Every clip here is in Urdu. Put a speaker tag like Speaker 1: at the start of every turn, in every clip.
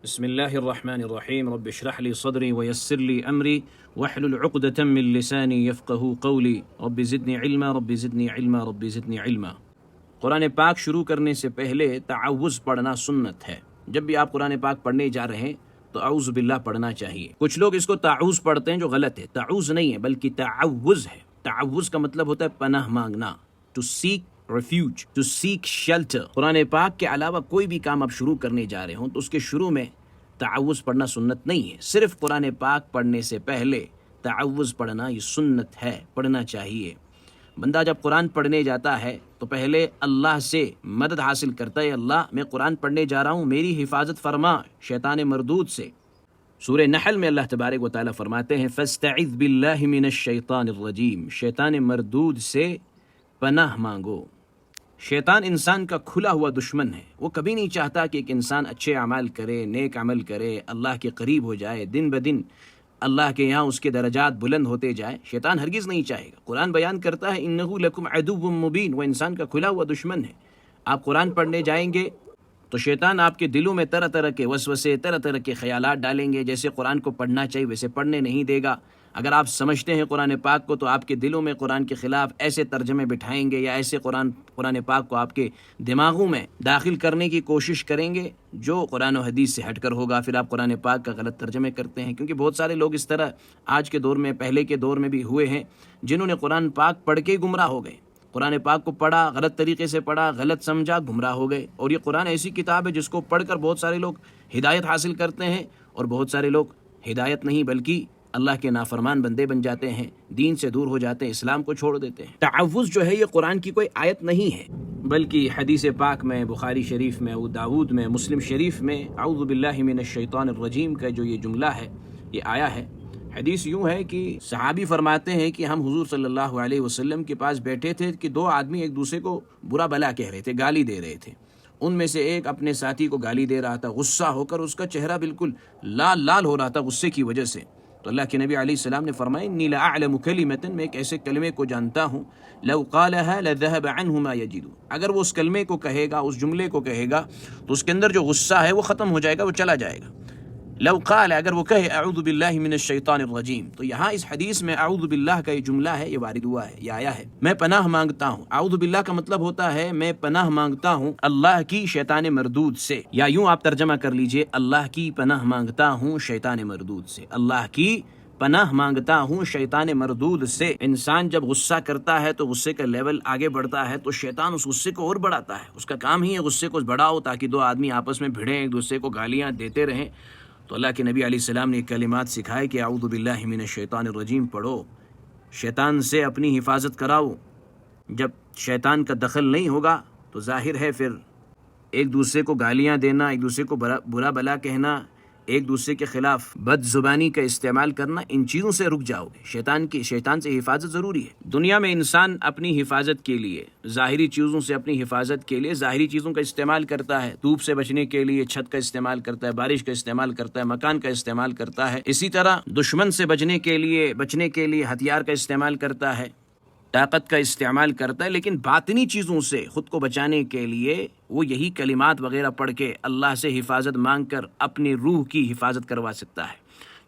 Speaker 1: بسم اللہ الرحمن الرحیم رب اشرح لی صدری ویسر لی امری واحلل عقدۃ من لسانی یفقہوا قولی رب زدنی علما رب زدنی علما رب زدنی علما۔ قرآن پاک شروع کرنے سے پہلے تعوذ پڑھنا سنت ہے۔ جب بھی آپ قرآن پاک پڑھنے جا رہے ہیں تو اعوذ باللہ پڑھنا چاہیے۔ کچھ لوگ اس کو تعوذ پڑھتے ہیں جو غلط ہے، تعوذ نہیں ہے بلکہ تعوذ ہے۔ تعوذ کا مطلب ہوتا ہے پناہ مانگنا، to seek refuge, to seek shelter. قرآن پاک کے علاوہ کوئی بھی کام آپ شروع کرنے جا رہے ہوں تو اس کے شروع میں تعوذ پڑھنا سنت نہیں ہے۔ صرف قرآن پاک پڑھنے سے پہلے تعوذ پڑھنا یہ سنت ہے، پڑھنا چاہیے۔ بندہ جب قرآن پڑھنے جاتا ہے تو پہلے اللہ سے مدد حاصل کرتا ہے، اللہ میں قرآن پڑھنے جا رہا ہوں، میری حفاظت فرما شیطان مردود سے۔ سورہ نحل میں اللہ تبارک و تعالیٰ فرماتے ہیں فاستعذ باللہ من الشیطان الرجیم، شیطان مردود سے پناہ مانگو۔ شیطان انسان کا کھلا ہوا دشمن ہے، وہ کبھی نہیں چاہتا کہ ایک انسان اچھے اعمال کرے، نیک عمل کرے، اللہ کے قریب ہو جائے، دن بدن اللہ کے یہاں اس کے درجات بلند ہوتے جائے۔ شیطان ہرگز نہیں چاہے گا۔ قرآن بیان کرتا ہے انہ لکم عدو مبین، وہ انسان کا کھلا ہوا دشمن ہے۔ آپ قرآن پڑھنے جائیں گے تو شیطان آپ کے دلوں میں طرح طرح کے وسوسے، طرح طرح کے خیالات ڈالیں گے، جیسے قرآن کو پڑھنا چاہیے ویسے پڑھنے نہیں دے گا۔ اگر آپ سمجھتے ہیں قرآن پاک کو تو آپ کے دلوں میں قرآن کے خلاف ایسے ترجمے بٹھائیں گے یا ایسے قرآن پاک کو آپ کے دماغوں میں داخل کرنے کی کوشش کریں گے جو قرآن و حدیث سے ہٹ کر ہوگا۔ پھر آپ قرآن پاک کا غلط ترجمے کرتے ہیں، کیونکہ بہت سارے لوگ اس طرح آج کے دور میں، پہلے کے دور میں بھی ہوئے ہیں، جنہوں نے قرآن پاک پڑھ کے گمراہ ہو گئے۔ قرآن پاک کو پڑھا، غلط طریقے سے پڑھا، غلط سمجھا، گمراہ ہو گئے۔ اور یہ قرآن ایسی کتاب ہے جس کو پڑھ کر بہت سارے لوگ ہدایت حاصل کرتے ہیں، اور بہت سارے لوگ ہدایت نہیں بلکہ اللہ کے نافرمان بندے بن جاتے ہیں، دین سے دور ہو جاتے ہیں، اسلام کو چھوڑ دیتے ہیں۔ تعوذ جو ہے یہ قرآن کی کوئی آیت نہیں ہے، بلکہ حدیث پاک میں، بخاری شریف میں، ابو داود میں، مسلم شریف میں اعوذ باللہ من الشیطان الرجیم کا جو یہ جملہ ہے یہ آیا ہے۔ حدیث یوں ہے کہ صحابی فرماتے ہیں کہ ہم حضور صلی اللہ علیہ وسلم کے پاس بیٹھے تھے کہ دو آدمی ایک دوسرے کو برا بلا کہہ رہے تھے، گالی دے رہے تھے۔ ان میں سے ایک اپنے ساتھی کو گالی دے رہا تھا، غصہ ہو کر اس کا چہرہ بالکل لال لال ہو رہا تھا غصے کی وجہ سے۔ تو اللہ کے نبی علیہ السلام نے فرمایا انی لاعلم کلمۃ، میں ایک ایسے کلمے کو جانتا ہوں لو قالها لذهب عنه ما يجد، اگر وہ اس کلمے کو کہے گا، اس جملے کو کہے گا تو اس کے اندر جو غصہ ہے وہ ختم ہو جائے گا، وہ چلا جائے گا۔ لو قال، اگر وہ کہے اعوذ باللہ من الشیطان الرجیم، تو یہاں اس حدیث میں اعوذ باللہ کا یہ جملہ ہے، یہ وارد ہوا ہے، یہ آیا ہے، میں پناہ مانگتا ہوں۔ اعوذ باللہ کا مطلب ہوتا ہے میں پناہ مانگتا ہوں اللہ کی شیطان مردود سے، یا یوں آپ ترجمہ کر لیجئے اللہ کی پناہ مانگتا ہوں شیطان مردود سے، اللہ کی پناہ مانگتا ہوں شیطان مردود سے۔ انسان جب غصہ کرتا ہے تو غصے کا لیول آگے بڑھتا ہے تو شیطان اس غصے کو اور بڑھاتا ہے، اس کا کام ہی ہے غصے کو بڑھاؤ تاکہ دو آدمی آپس میں بھیڑیں، ایک دوسرے کو گالیاں دیتے رہیں۔ تو اللہ کے نبی علیہ السلام نے کلمات سکھائے کہ اعوذ باللہ من الشیطان الرجیم پڑھو، شیطان سے اپنی حفاظت کراؤ۔ جب شیطان کا دخل نہیں ہوگا تو ظاہر ہے پھر ایک دوسرے کو گالیاں دینا، ایک دوسرے کو برا بلا کہنا، ایک دوسرے کے خلاف بد زبانی کا استعمال کرنا، ان چیزوں سے رک جاؤ گے۔ شیطان سے حفاظت ضروری ہے۔ دنیا میں انسان اپنی حفاظت کے لیے، ظاہری چیزوں سے اپنی حفاظت کے لیے ظاہری چیزوں کا استعمال کرتا ہے، دھوپ سے بچنے کے لیے چھت کا استعمال کرتا ہے، بارش کا استعمال کرتا ہے، مکان کا استعمال کرتا ہے۔ اسی طرح دشمن سے بچنے کے لیے ہتھیار کا استعمال کرتا ہے، طاقت کا استعمال کرتا ہے، لیکن باطنی چیزوں سے خود کو بچانے کے لیے وہ یہی کلمات وغیرہ پڑھ کے اللہ سے حفاظت مانگ کر اپنی روح کی حفاظت کروا سکتا ہے۔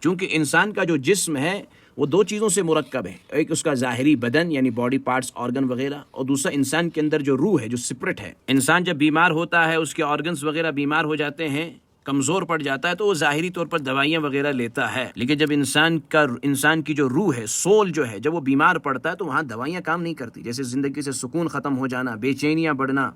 Speaker 1: چونکہ انسان کا جو جسم ہے وہ دو چیزوں سے مرکب ہے، ایک اس کا ظاہری بدن یعنی باڈی پارٹس، آرگن وغیرہ، اور دوسرا انسان کے اندر جو روح ہے، جو اسپرٹ ہے۔ انسان جب بیمار ہوتا ہے، اس کے آرگنز وغیرہ بیمار ہو جاتے ہیں، کمزور پڑ جاتا ہے تو وہ ظاہری طور پر دوائیاں وغیرہ لیتا ہے، لیکن جب انسان کی جو روح ہے، سول جو ہے، جب وہ بیمار پڑتا ہے تو وہاں دوائیاں کام نہیں کرتی۔ جیسے زندگی سے سکون ختم ہو جانا، بے چینیاں بڑھنا،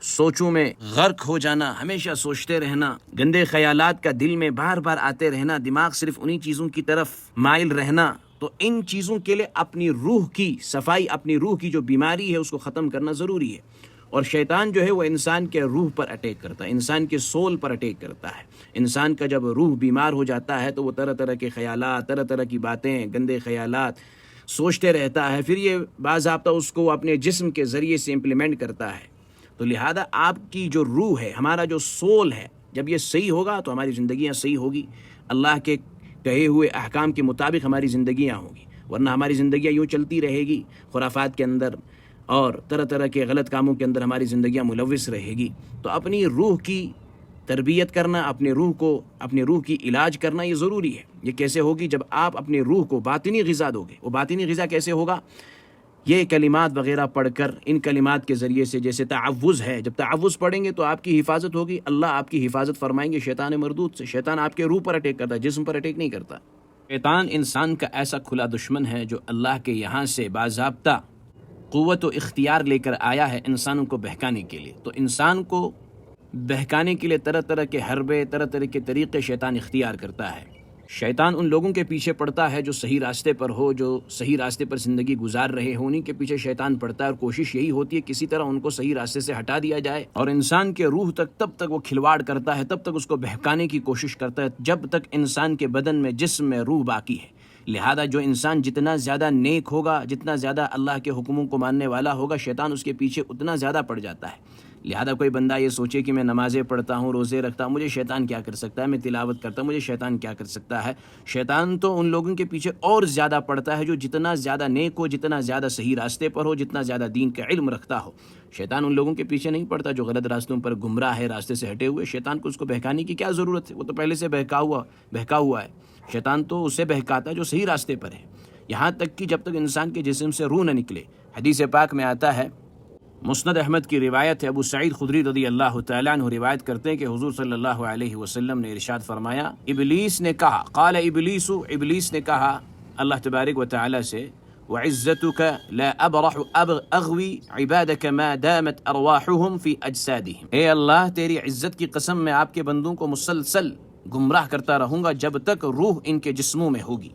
Speaker 1: سوچوں میں غرق ہو جانا، ہمیشہ سوچتے رہنا، گندے خیالات کا دل میں بار بار آتے رہنا، دماغ صرف انہی چیزوں کی طرف مائل رہنا، تو ان چیزوں کے لیے اپنی روح کی صفائی، اپنی روح کی جو بیماری ہے اس کو ختم کرنا ضروری ہے۔ اور شیطان جو ہے وہ انسان کے روح پر اٹیک کرتا ہے، انسان کے سول پر اٹیک کرتا ہے۔ انسان کا جب روح بیمار ہو جاتا ہے تو وہ طرح طرح کے خیالات، طرح طرح کی باتیں، گندے خیالات سوچتے رہتا ہے، پھر یہ باضابطہ اس کو اپنے جسم کے ذریعے سے امپلیمنٹ کرتا ہے۔ تو لہذا آپ کی جو روح ہے، ہمارا جو سول ہے، جب یہ صحیح ہوگا تو ہماری زندگیاں صحیح ہوگی، اللہ کے کہے ہوئے احکام کے مطابق ہماری زندگیاں ہوں گی، ورنہ ہماری زندگیاں یوں چلتی رہے گی خرافات کے اندر اور طرح طرح کے غلط کاموں کے اندر ہماری زندگیاں ملوث رہے گی۔ تو اپنی روح کی تربیت کرنا، اپنے روح کی علاج کرنا یہ ضروری ہے۔ یہ کیسے ہوگی؟ جب آپ اپنے روح کو باطنی غذا دو گے۔ وہ باطنی غذا کیسے ہوگا؟ یہ کلمات وغیرہ پڑھ کر، ان کلمات کے ذریعے سے، جیسے تعوذ ہے، جب تعوذ پڑھیں گے تو آپ کی حفاظت ہوگی، اللہ آپ کی حفاظت فرمائیں گے شیطان مردود سے۔ شیطان آپ کے روح پر اٹیک کرتا ہے، جسم پر اٹیک نہیں کرتا۔ شیطان انسان کا ایسا کھلا دشمن ہے جو اللہ کے یہاں سے باضابطہ قوت و اختیار لے کر آیا ہے انسانوں کو بہکانے کے لیے۔ تو انسان کو بہکانے کے لیے طرح طرح کے حربے، طرح طرح کے طریقے شیطان اختیار کرتا ہے۔ شیطان ان لوگوں کے پیچھے پڑتا ہے جو صحیح راستے پر ہو، جو صحیح راستے پر زندگی گزار رہے ہو، انہیں کے پیچھے شیطان پڑتا ہے، اور کوشش یہی ہوتی ہے کسی طرح ان کو صحیح راستے سے ہٹا دیا جائے، اور انسان کے روح تک تب تک وہ کھلواڑ کرتا ہے، تب تک اس کو بہکانے کی کوشش کرتا ہے جب تک انسان کے بدن میں، جسم میں روح باقی ہے۔ لہذا جو انسان جتنا زیادہ نیک ہوگا، جتنا زیادہ اللہ کے حکموں کو ماننے والا ہوگا، شیطان اس کے پیچھے اتنا زیادہ پڑ جاتا ہے۔ لہذا کوئی بندہ یہ سوچے کہ میں نمازیں پڑھتا ہوں، روزے رکھتا ہوں، مجھے شیطان کیا کر سکتا ہے، میں تلاوت کرتا ہوں، مجھے شیطان کیا کر سکتا ہے؟ شیطان تو ان لوگوں کے پیچھے اور زیادہ پڑتا ہے جو جتنا زیادہ نیک ہو، جتنا زیادہ صحیح راستے پر ہو، جتنا زیادہ دین کا علم رکھتا ہو۔ شیطان ان لوگوں کے پیچھے نہیں پڑتا جو غلط راستوں پر گمراہ ہے، راستے سے ہٹے ہوئے۔ شیطان کو اس کو بہکانے کی کیا ضرورت ہے؟ وہ تو پہلے سے بہکا ہوا ہے۔ شیطان تو اسے بہکاتا ہے جو صحیح راستے پر ہے، یہاں تک کہ جب تک انسان کے جسم سے روح نہ نکلے۔ حدیث پاک میں آتا ہے، مسند احمد کی روایت ہے، ابو سعید خدری رضی اللہ تعالیٰ عنہ روایت کرتے ہیں کہ حضور صلی اللہ علیہ وسلم نے ارشاد فرمایا، ابلیس نے کہا، قال ابلیس نے کہا اللہ تبارک و تعالیٰ سے، وعزتك لا ابرح اغوی عبادك ما دامت ارواحهم في اجسادهم، اے اللہ تیری عزت کی قسم، میں آپ کے بندوں کو مسلسل گمراہ کرتا رہوں گا جب تک روح ان کے جسموں میں ہوگی۔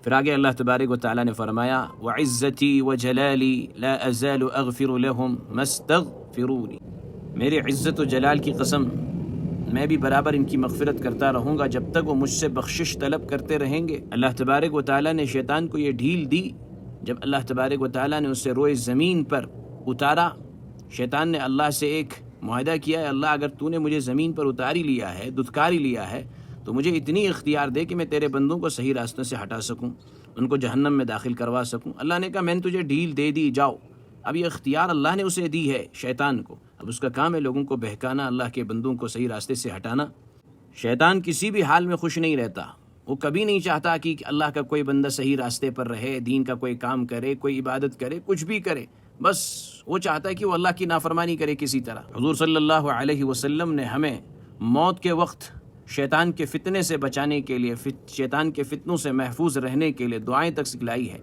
Speaker 1: پھر آگے اللہ تبارک و تعالیٰ نے فرمایا، وعزتی وجلالی لا ازال اغفر لهم ما استغفرونی، میری عزت و جلال کی قسم، میں بھی برابر ان کی مغفرت کرتا رہوں گا جب تک وہ مجھ سے بخشش طلب کرتے رہیں گے۔ اللہ تبارک و تعالیٰ نے شیطان کو یہ ڈھیل دی جب اللہ تبارک و تعالیٰ نے اسے روئے زمین پر اتارا۔ شیطان نے اللہ سے ایک معاہدہ کیا ہے، اللہ اگر تو نے مجھے زمین پر اتاری لیا ہے، دھتکاری لیا ہے، تو مجھے اتنی اختیار دے کہ میں تیرے بندوں کو صحیح راستوں سے ہٹا سکوں، ان کو جہنم میں داخل کروا سکوں۔ اللہ نے کہا میں نے تجھے ڈھیل دے دی، جاؤ۔ اب یہ اختیار اللہ نے اسے دی ہے شیطان کو، اب اس کا کام ہے لوگوں کو بہکانا، اللہ کے بندوں کو صحیح راستے سے ہٹانا۔ شیطان کسی بھی حال میں خوش نہیں رہتا، وہ کبھی نہیں چاہتا کہ اللہ کا کوئی بندہ صحیح راستے پر رہے، دین کا کوئی کام کرے، کوئی عبادت کرے، کچھ بھی کرے، بس وہ چاہتا ہے کہ وہ اللہ کی نافرمانی کرے کسی طرح۔ حضور صلی اللہ علیہ وسلم نے ہمیں موت کے وقت شیطان کے فتنے سے بچانے کے لیے، شیطان کے فتنوں سے محفوظ رہنے کے لیے دعائیں تک سکھلائی ہے۔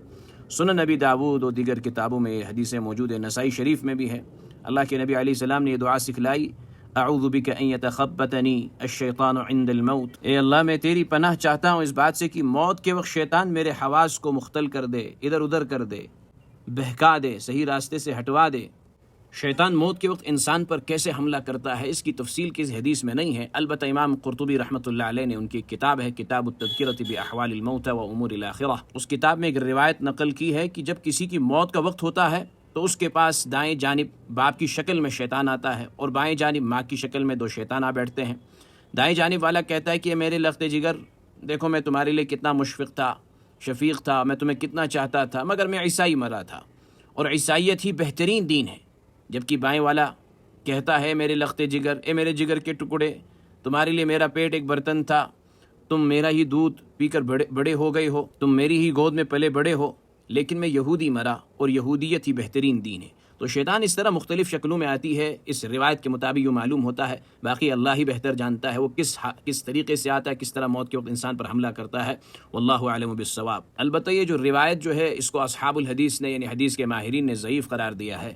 Speaker 1: سنن نبی داود اور دیگر کتابوں میں یہ حدیثیں موجود ہیں، نسائی شریف میں بھی ہے۔ اللہ کے نبی علیہ السلام نے یہ دعا سکھلائی، اعوذ بک ان یتخبطنی الشیطان عند الموت، اے اللہ میں تیری پناہ چاہتا ہوں اس بات سے کہ موت کے وقت شیطان میرے حواس کو مختل کر دے، ادھر ادھر کر دے، بہکا دے، صحیح راستے سے ہٹوا دے۔ شیطان موت کے وقت انسان پر کیسے حملہ کرتا ہے اس کی تفصیل کس حدیث میں نہیں ہے، البتہ امام قرطبی رحمۃ اللہ علیہ نے ان کی کتاب ہے کتاب التذکرۃ باحوال الموتى وامور الاخرہ، اس کتاب میں ایک روایت نقل کی ہے کہ جب کسی کی موت کا وقت ہوتا ہے تو اس کے پاس دائیں جانب باپ کی شکل میں شیطان آتا ہے اور بائیں جانب ماں کی شکل میں دو شیطان آ بیٹھتے ہیں۔ دائیں جانب والا کہتا ہے کہ میرے لخت جگر، دیکھو میں تمہارے لیے کتنا مشفق تھا، شفیق تھا، میں تمہیں کتنا چاہتا تھا، مگر میں عیسائی مرا تھا اور عیسائیت ہی بہترین دین ہے۔ جبکہ بائیں والا کہتا ہے میرے لخت جگر، اے میرے جگر کے ٹکڑے، تمہارے لیے میرا پیٹ ایک برتن تھا، تم میرا ہی دودھ پی کر بڑے ہو گئے ہو، تم میری ہی گود میں پلے بڑے ہو، لیکن میں یہودی مرا اور یہودیت ہی بہترین دین ہے۔ تو شیطان اس طرح مختلف شکلوں میں آتی ہے، اس روایت کے مطابق یہ معلوم ہوتا ہے، باقی اللہ ہی بہتر جانتا ہے وہ کس طریقے سے آتا ہے، کس طرح موت کے وقت انسان پر حملہ کرتا ہے، واللہ اعلم بالصواب۔ البتہ یہ جو روایت جو ہے اس کو اصحاب الحدیث نے، یعنی حدیث کے ماہرین نے ضعیف قرار دیا ہے۔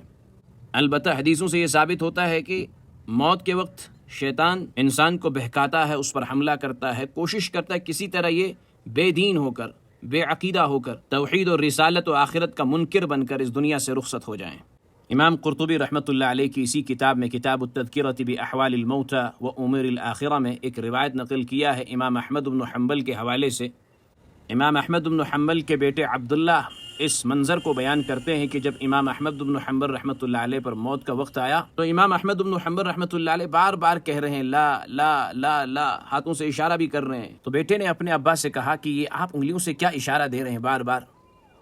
Speaker 1: البتہ حدیثوں سے یہ ثابت ہوتا ہے کہ موت کے وقت شیطان انسان کو بہکاتا ہے، اس پر حملہ کرتا ہے، کوشش کرتا ہے کسی طرح یہ بے دین ہو کر، بے عقیدہ ہو کر، توحید اور رسالت و آخرت کا منکر بن کر اس دنیا سے رخصت ہو جائیں۔ امام قرطبی رحمۃ اللہ علیہ کی اسی کتاب میں کتاب التذکرۃ باحوال الموتى وامور الاخرہ میں ایک روایت نقل کیا ہے امام احمد بن حنبل کے حوالے سے۔ امام احمد بن حنبل کے بیٹے عبداللہ اس منظر کو بیان کرتے ہیں کہ جب امام احمد بن حنبل رحمۃ اللہ علیہ پر موت کا وقت آیا تو امام احمد بن حنبل رحمۃ اللہ علیہ بار بار کہہ رہے ہیں لا لا لا لا، ہاتھوں سے اشارہ بھی کر رہے ہیں۔ تو بیٹے نے اپنے ابا سے کہا کہ یہ آپ انگلیوں سے کیا اشارہ دے رہے ہیں بار بار؟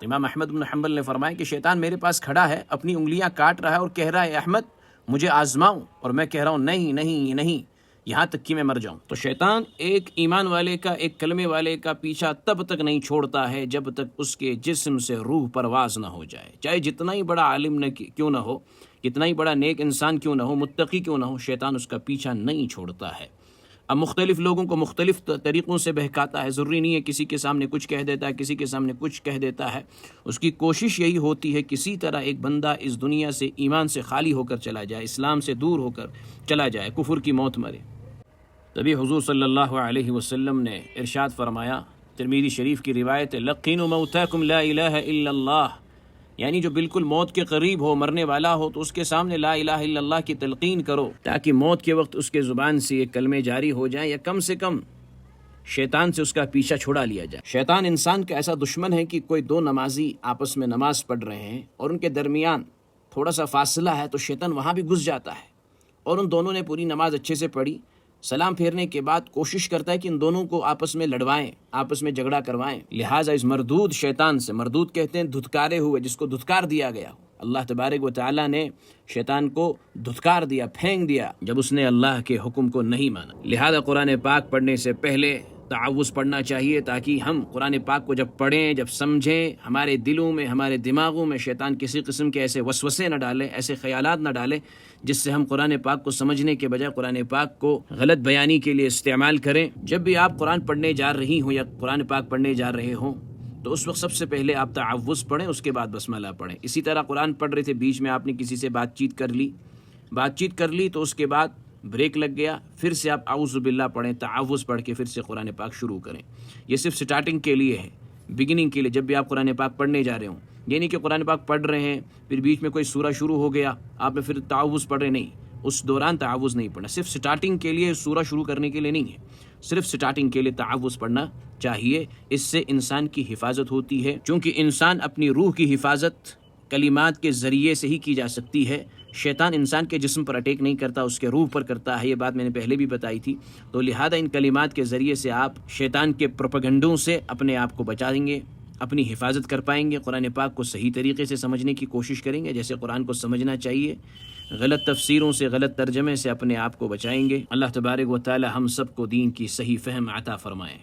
Speaker 1: تو امام احمد بن حنبل نے فرمایا کہ شیطان میرے پاس کھڑا ہے، اپنی انگلیاں کاٹ رہا ہے اور کہہ رہا ہے احمد مجھے آزماؤ، اور میں کہہ رہا ہوں نہیں نہیں نہیں، یہاں تک کہ میں مر جاؤں۔ تو شیطان ایک ایمان والے کا، ایک کلمے والے کا پیچھا تب تک نہیں چھوڑتا ہے جب تک اس کے جسم سے روح پرواز نہ ہو جائے، چاہے جتنا ہی بڑا عالم کیوں نہ ہو، کتنا ہی بڑا نیک انسان کیوں نہ ہو، متقی کیوں نہ ہو، شیطان اس کا پیچھا نہیں چھوڑتا ہے۔ اب مختلف لوگوں کو مختلف طریقوں سے بہکاتا ہے، ضروری نہیں ہے کسی کے سامنے کچھ کہہ دیتا ہے، کسی کے سامنے کچھ کہہ دیتا ہے۔ اس کی کوشش یہی ہوتی ہے کسی طرح ایک بندہ اس دنیا سے ایمان سے خالی ہو کر چلا جائے، اسلام سے دور ہو کر چلا جائے، کفر کی موت مرے۔ تبھی حضور صلی اللہ علیہ وسلم نے ارشاد فرمایا، ترمذی شریف کی روایت ہے، لقینوا موتاکم لا الہ الا اللہ، یعنی جو بالکل موت کے قریب ہو، مرنے والا ہو، تو اس کے سامنے لا الہ الا اللہ کی تلقین کرو، تاکہ موت کے وقت اس کے زبان سے یہ کلمے جاری ہو جائیں، یا کم سے کم شیطان سے اس کا پیچھا چھڑا لیا جائے۔ شیطان انسان کا ایسا دشمن ہے کہ کوئی دو نمازی آپس میں نماز پڑھ رہے ہیں اور ان کے درمیان تھوڑا سا فاصلہ ہے، تو شیطان وہاں بھی گھس جاتا ہے، اور ان دونوں نے پوری نماز اچھے سے پڑھی، سلام پھیرنے کے بعد کوشش کرتا ہے کہ ان دونوں کو آپس میں لڑوائیں، آپس میں جھگڑا کروائیں۔ لہٰذا اس مردود شیطان سے، مردود کہتے ہیں دھتکارے ہوئے، جس کو دھتکار دیا گیا ہو، اللہ تبارک و تعالیٰ نے شیطان کو دھتکار دیا، پھینک دیا، جب اس نے اللہ کے حکم کو نہیں مانا۔ لہٰذا قرآن پاک پڑھنے سے پہلے تعوذ پڑھنا چاہیے، تاکہ ہم قرآن پاک کو جب پڑھیں، جب سمجھیں، ہمارے دلوں میں، ہمارے دماغوں میں شیطان کسی قسم کے ایسے وسوسے نہ ڈالے، ایسے خیالات نہ ڈالے جس سے ہم قرآن پاک کو سمجھنے کے بجائے قرآن پاک کو غلط بیانی کے لیے استعمال کریں۔ جب بھی آپ قرآن پڑھنے جا رہی ہوں یا قرآن پاک پڑھنے جا رہے ہوں، تو اس وقت سب سے پہلے آپ تعوذ پڑھیں، اس کے بعد بسملہ پڑھیں۔ اسی طرح قرآن پڑھ رہے تھے، بیچ میں آپ نے کسی سے بات چیت کر لی تو اس کے بعد بریک لگ گیا، پھر سے آپ اعوذ باللہ پڑھیں، تعوذ پڑھ کے پھر سے قرآن پاک شروع کریں۔ یہ صرف سٹارٹنگ کے لیے ہے، بگننگ کے لیے، جب بھی آپ قرآن پاک پڑھنے جا رہے ہوں۔ یہ نہیں کہ قرآن پاک پڑھ رہے ہیں، پھر بیچ میں کوئی سورہ شروع ہو گیا، آپ نے پھر تعوذ پڑھ رہے، نہیں، اس دوران تعوذ نہیں پڑھنا، صرف سٹارٹنگ کے لیے، سورہ شروع کرنے کے لیے نہیں ہے، صرف سٹارٹنگ کے لیے تعوذ پڑھنا چاہیے۔ اس سے انسان کی حفاظت ہوتی ہے، چونکہ انسان اپنی روح کی حفاظت کلمات کے ذریعے سے ہی کی جا سکتی ہے۔ شیطان انسان کے جسم پر اٹیک نہیں کرتا، اس کے روح پر کرتا ہے، یہ بات میں نے پہلے بھی بتائی تھی۔ تو لہذا ان کلمات کے ذریعے سے آپ شیطان کے پروپیگنڈوں سے اپنے آپ کو بچائیں گے، اپنی حفاظت کر پائیں گے، قرآن پاک کو صحیح طریقے سے سمجھنے کی کوشش کریں گے جیسے قرآن کو سمجھنا چاہیے، غلط تفسیروں سے، غلط ترجمے سے اپنے آپ کو بچائیں گے۔ اللہ تبارک و تعالی ہم سب کو دین کی صحیح فہم عطا فرمائے۔